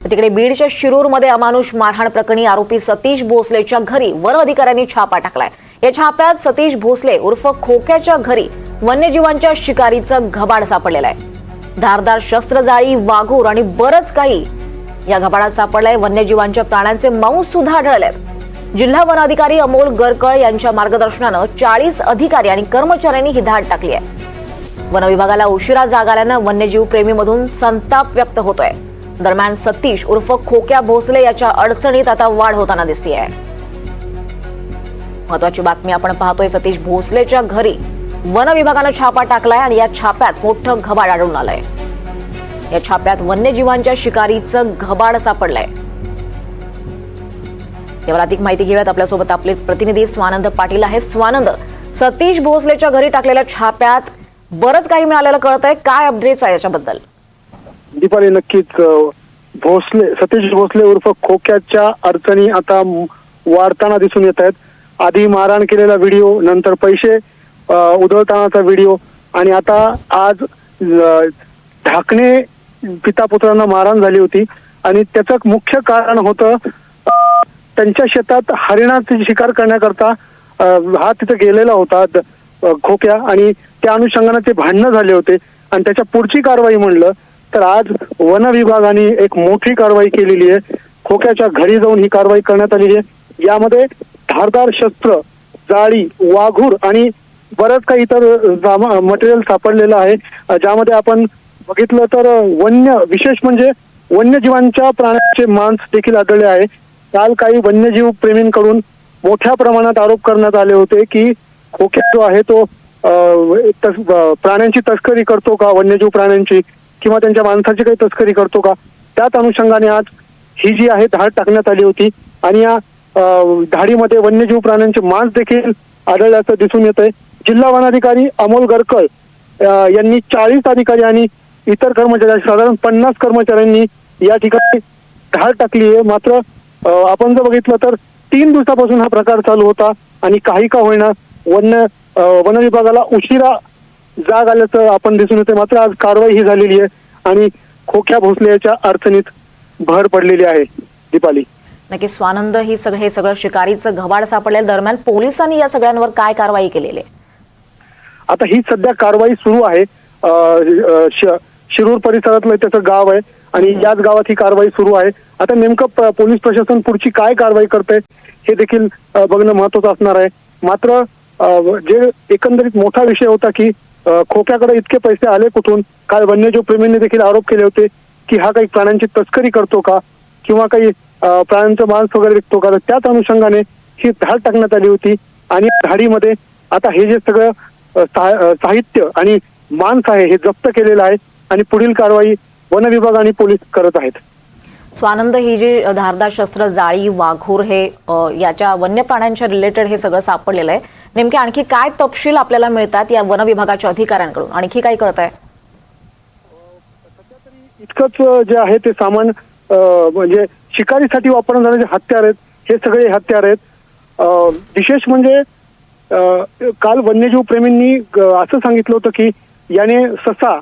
तिकडे बीडच्या शिरूरमध्ये अमानुष मारहाण प्रकरणी आरोपी सतीश भोसलेच्या घरी वन अधिकाऱ्यांनी छापा टाकलाय। या छाप्यात सतीश भोसले उर्फ खोक्याच्या घरी वन्यजीवांच्या शिकारीचं घबाड सापडलेलं आहे। धारदार शस्त्रजाळी, वाघूर आणि बरंच काही या घबाडात सापडलंय। वन्यजीवांच्या प्राण्यांचे मांस सुद्धा आढळलेत। जिल्हा वन अधिकारी अमोल गरकळ यांच्या मार्गदर्शनानं 40 अधिकारी आणि कर्मचाऱ्यांनी ही धाड टाकली आहे। वन विभागाला उशिरा जाग आल्यानं वन्यजीव प्रेमीमधून संताप व्यक्त होतोय। दरम्यान सतीश उर्फ खोक्या भोसले याच्या अडचणीत आता वाढ होताना दिसतेय। महत्वाची बातमी आपण पाहतोय, सतीश भोसलेच्या घरी वन विभागानं छापा टाकलाय आणि या छाप्यात मोठं घबाड आढळून आलंय। या छाप्यात वन्यजीवांच्या शिकारीचं घबाड सापडलंय। यावर अधिक माहिती घेऊयात। आपल्यासोबत आपले प्रतिनिधी स्वानंद पाटील आहेत। स्वानंद, सतीश भोसलेच्या घरी टाकलेल्या छाप्यात बरंच काही मिळालेलं कळतंय, काय अपडेट्स आहे याच्याबद्दल? दीपाली, नक्कीच सतीश भोसले उर्फ खोक्याच्या अडचणी आता वाढताना दिसून येत आहेत। आधी मारहाण केलेला व्हिडिओ, नंतर पैसे उधळतानाचा व्हिडिओ आणि आता आज ढाकणे पिता पुत्रांना मारहाण झाली होती आणि त्याचं मुख्य कारण होतं त्यांच्या शेतात हरिणाची शिकार करण्याकरता हा तिथे गेलेला होता खोक्या आणि त्या अनुषंगाने ते भांडणं झाले होते आणि त्याच्या पुढची कारवाई म्हणलं तर आज वन विभागाने एक मोठी कारवाई केलेली आहे। खोक्याच्या घरी जाऊन ही कारवाई करण्यात आलेली आहे। यामध्ये धारदार शस्त्र, जाळी, वाघूर आणि बरंच काही इतर मटेरियल सापडलेलं आहे। ज्यामध्ये आपण बघितलं तर विशेष म्हणजे वन्यजीवांच्या प्राण्यांचे मांस देखील आढळले आहे। काल काही वन्यजीव प्रेमींकडून मोठ्या प्रमाणात आरोप करण्यात आले होते की खोक्या जो आहे तो प्राण्यांची तस्करी करतो का, वन्यजीव प्राण्यांची किंवा त्यांच्या माणसाची काही तस्करी करतो का। त्याच अनुषंगाने आज ही जी आहे धाड टाकण्यात आली होती आणि या धाडीमध्ये वन्यजीव प्राण्यांचे मांस देखील आढळल्याचं दिसून येत आहे। जिल्हा वनाधिकारी अमोल गरकळ यांनी 40 अधिकारी आणि इतर कर्मचारी, साधारण 50 कर्मचाऱ्यांनी या ठिकाणी धाड टाकली आहे। मात्र आपण जर बघितलं तर 3 दिवसापासून हा प्रकार चालू होता आणि काही का होईना वन विभागाला उशिरा जाग आल्याचं आपण दिसून येते। मात्र आज कारवाई ही झालेली आहे आणि खोक्या भोसले याच्या अडचणीत भर पडलेली आहे। दीपाली, नक्की स्वानंद, हे सगळं शिकारीचं घबाड सापडलेलं। दरम्यान पोलिसांनी या सगळ्यांवर काय कारवाई केलेली आहे? आता ही सध्या कारवाई सुरू आहे। शिरूर परिसरातलं त्याचं गाव आहे आणि याच गावात ही कारवाई सुरू आहे। आता नेमकं पोलीस प्रशासन पुढची काय कारवाई करते हे देखील बघणं महत्वाचं असणार आहे। मात्र जे एकंदरीत मोठा विषय होता की खोक्याकडे इतके पैसे आले कुठून, काय वन्यजीव प्रेमींनी देखील आरोप केले होते की हा काही प्राण्यांची तस्करी करतो का किंवा काही प्राण्यांचं मांस वगैरे विकतो का। त्याच अनुषंगाने ही धाड टाकण्यात आली होती आणि धाडीमध्ये आता हे जे सगळं साहित्य आणि मांस आहे हे जप्त केलेलं आहे आणि पुढील कारवाई वन विभाग आणि पोलीस करत आहेत। स्वानंद, ही जी धारदार शस्त्र, जाळी, वाघूर हे याच्या वन्य प्राण्यांच्या रिलेटेड हे सगळं सापडलेलं आहे, नेमके आणखी काय तपशील आपल्याला मिळतात या वन विभागाच्या अधिकाऱ्यांकडून? आणखी काय कळत आहे? इतकंच जे आहे ते सामान म्हणजे शिकारीसाठी वापरण्यात जाणारे जे हत्यार आहेत हे सगळे हत्यार आहेत। विशेष म्हणजे काल वन्यजीव प्रेमींनी असं सांगितलं होतं की याने ससा,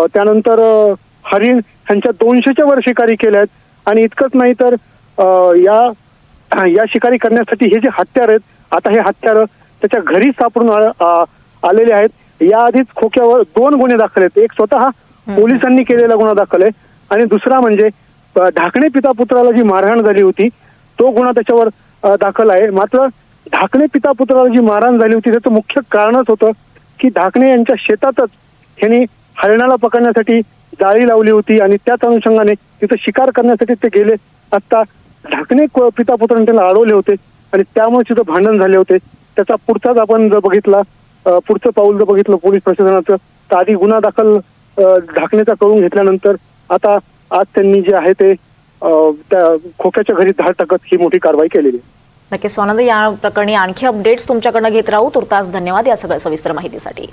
त्यानंतर हरिण ह्यांच्या 200च्या वर शिकारी केल्या आहेत आणि इतकंच नाही तर या शिकारी करण्यासाठी हे जे हत्यार आहेत, आता हे हत्यार त्याच्या घरी सापडून आलेले आहेत। याआधीच खोक्यावर 2 गुन्हे दाखल आहेत। एक स्वतः पोलिसांनी केलेला गुन्हा दाखल आहे आणि दुसरा म्हणजे ढाकणे पिता पुत्राला जी मारहाण झाली होती तो गुन्हा त्याच्यावर दाखल आहे। मात्र ढाकणे पिता पुत्राला जी मारहाण झाली होती त्याचं मुख्य कारणच होतं की ढाकणे यांच्या शेतातच ह्यांनी हरिणाला पकडण्यासाठी जाळी लावली होती आणि त्याच अनुषंगाने तिथं शिकार करण्यासाठी ते गेले असता ढाकणे पिता पुत्रांनी त्याला अडवले होते आणि त्यामुळे तिथं भांडण झाले होते। त्याचा पुढचाच आपण जर बघितला, पुढचं पाऊल जर बघितलं पोलीस प्रशासनाचं, तर आधी गुन्हा दाखल ढाकणेचा करून घेतल्यानंतर आता आज त्यांनी जे आहे ते त्या खोक्याच्या घरी धाड टाकत ही मोठी कारवाई केलेली आहे। नक्की स्वानंद, या प्रकरणी आणखी अपडेट्स तुमच्याकडनं घेत राहू। तुर्तास धन्यवाद या सगळ्या सविस्तर माहितीसाठी।